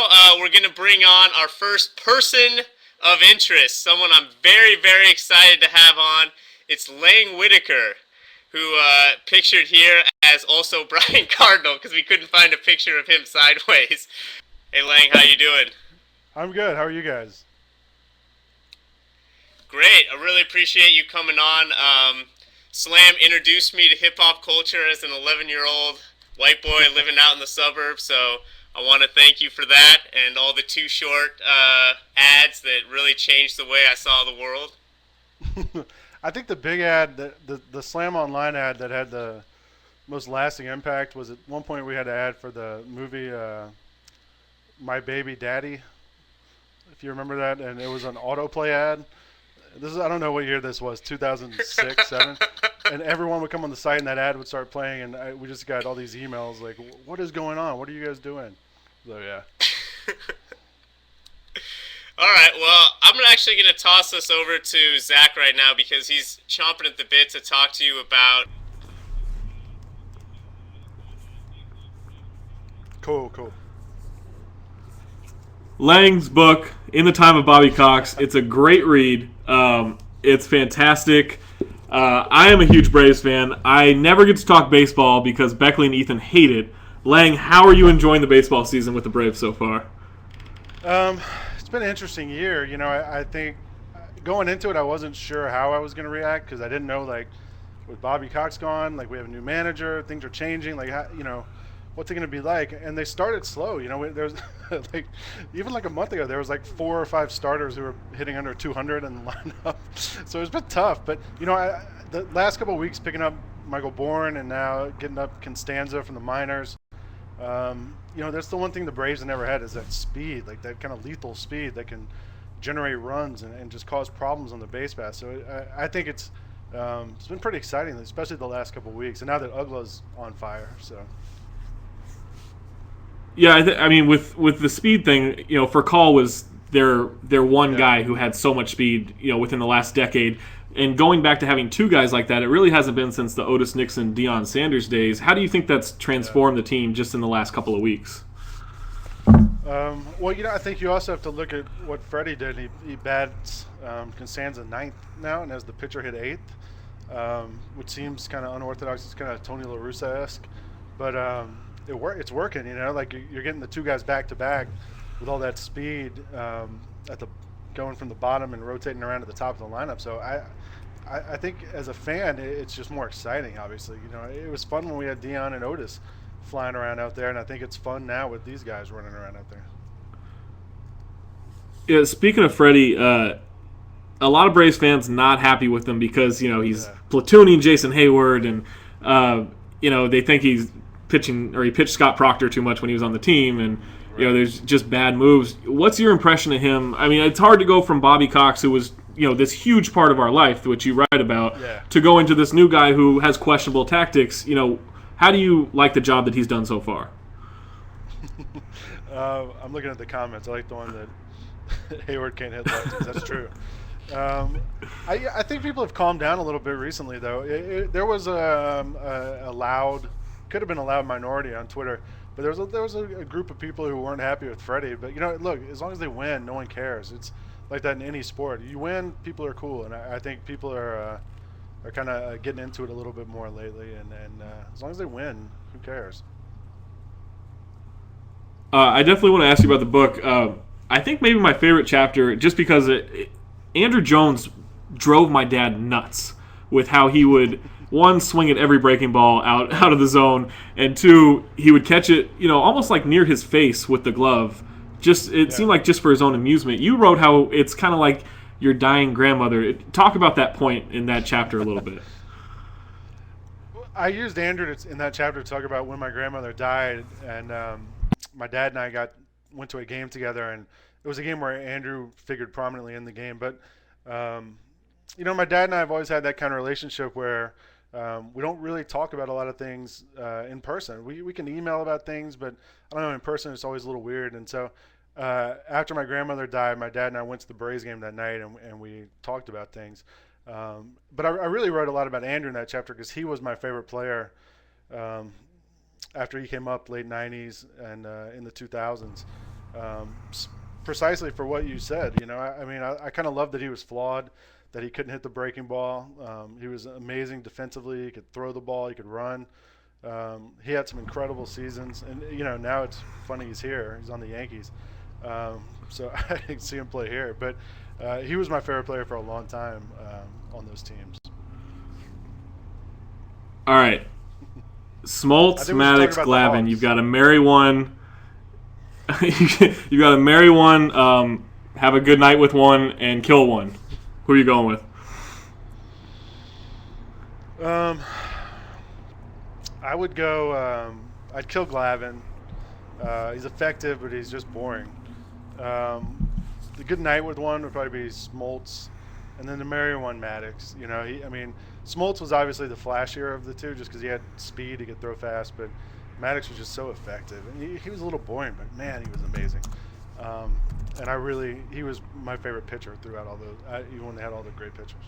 now we're going to bring on our first person of interest, someone I'm very, very excited to have on. It's Lang Whitaker, who pictured here as also Brian Cardinal because we couldn't find a picture of him sideways. Hey Lang, how you doing? I'm good. How are you guys? Great. I really appreciate you coming on. Slam introduced me to hip hop culture as an 11-year-old white boy living out in the suburbs, so I want to thank you for that and all the Too Short ads that really changed the way I saw the world. I think the big ad, the Slam Online ad that had the most lasting impact was at one point we had an ad for the movie My Baby Daddy, if you remember that, and it was an autoplay ad. This is I don't know what year this was, 2006, 7, and everyone would come on the site and that ad would start playing, and we just got all these emails like, "What is going on? What are you guys doing?" So yeah. All right, well, I'm actually going to toss this over to Zach right now because he's chomping at the bit to talk to you about. Cool, cool. Lang's book, In the Time of Bobby Cox. It's a great read. It's fantastic. I am a huge Braves fan. I never get to talk baseball because Beckley and Ethan hate it. Lang, how are you enjoying the baseball season with the Braves so far? Um, it's been an interesting year. I think going into it, I wasn't sure how I was going to react because I didn't know, like, with Bobby Cox gone, like, we have a new manager, things are changing, like, what's it going to be like? And they started slow. There's like even like a month ago, there was like 4 or 5 starters who were hitting under 200 in the lineup. So it's been tough. But the last couple of weeks picking up Michael Bourne and now getting up Constanza from the minors. That's the one thing the Braves have never had is that speed, like that kind of lethal speed that can generate runs and just cause problems on the base pass. So I think it's been pretty exciting, especially the last couple of weeks. And now that Ugla's on fire, so. Yeah, I mean, with the speed thing, Furcal was their one Yeah. guy who had so much speed, within the last decade. And going back to having two guys like that, it really hasn't been since the Otis Nixon, Deion Sanders days. How do you think that's transformed the team just in the last couple of weeks? Well, I think you also have to look at what Freddie did. He bats Constanza ninth now, and as the pitcher hit eighth, which seems kind of unorthodox. It's kind of Tony La Russa-esque, but it's working. Like you're getting the two guys back to back with all that speed at the going from the bottom and rotating around to the top of the lineup. So I think as a fan, it's just more exciting. Obviously, it was fun when we had Deion and Otis flying around out there, and I think it's fun now with these guys running around out there. Yeah, speaking of Freddie, a lot of Braves fans not happy with him because he's platooning Jason Hayward, and they think he's pitching or he pitched Scott Proctor too much when he was on the team, and there's just bad moves. What's your impression of him? I mean, it's hard to go from Bobby Cox, who was this huge part of our life, which you write about, to go into this new guy who has questionable tactics. How do you like the job that he's done so far? I'm looking at the comments. I like the one that Hayward can't hit lefties. That's true. I think people have calmed down a little bit recently, though. There was a loud, could have been a loud minority on Twitter, but there was a group of people who weren't happy with Freddie. But look, as long as they win, no one cares. It's like that in any sport. You win, people are cool, and I think people are kind of getting into it a little bit more lately. And as long as they win, who cares? I definitely want to ask you about the book. I think maybe my favorite chapter, just because Andrew Jones drove my dad nuts with how he would, one, swing at every breaking ball out of the zone, and two, he would catch it, almost like near his face with the glove. It seemed like just for his own amusement. You wrote how it's kind of like your dying grandmother. Talk about that point in that chapter a little bit. I used Andrew in that chapter to talk about when my grandmother died, and my dad and I went to a game together, and it was a game where Andrew figured prominently in the game. But my dad and I have always had that kind of relationship where we don't really talk about a lot of things in person. We can email about things, but I don't know, in person it's always a little weird. And so after my grandmother died, my dad and I went to the Braves game that night, and we talked about things. But I really wrote a lot about Andrew in that chapter because he was my favorite player after he came up late 90s and in the 2000s. Precisely for what you said. I mean, I kind of loved that he was flawed, that he couldn't hit the breaking ball. He was amazing defensively. He could throw the ball. He could run. He had some incredible seasons, and now it's funny he's here. He's on the Yankees, so I can see him play here. But he was my favorite player for a long time on those teams. All right, Smoltz, Maddox, Glavine. You've got to marry one. You got to marry one, have a good night with one, and kill one. Who are you going with? I would go. I'd kill Glavine. He's effective, but he's just boring. The good night with one would probably be Smoltz, and then the marry one, Maddox. Smoltz was obviously the flashier of the two, just because he had speed, he could throw fast, but Maddox was just so effective. And he was a little boring, but man, he was amazing. And he was my favorite pitcher throughout all those, even when they had all the great pitchers.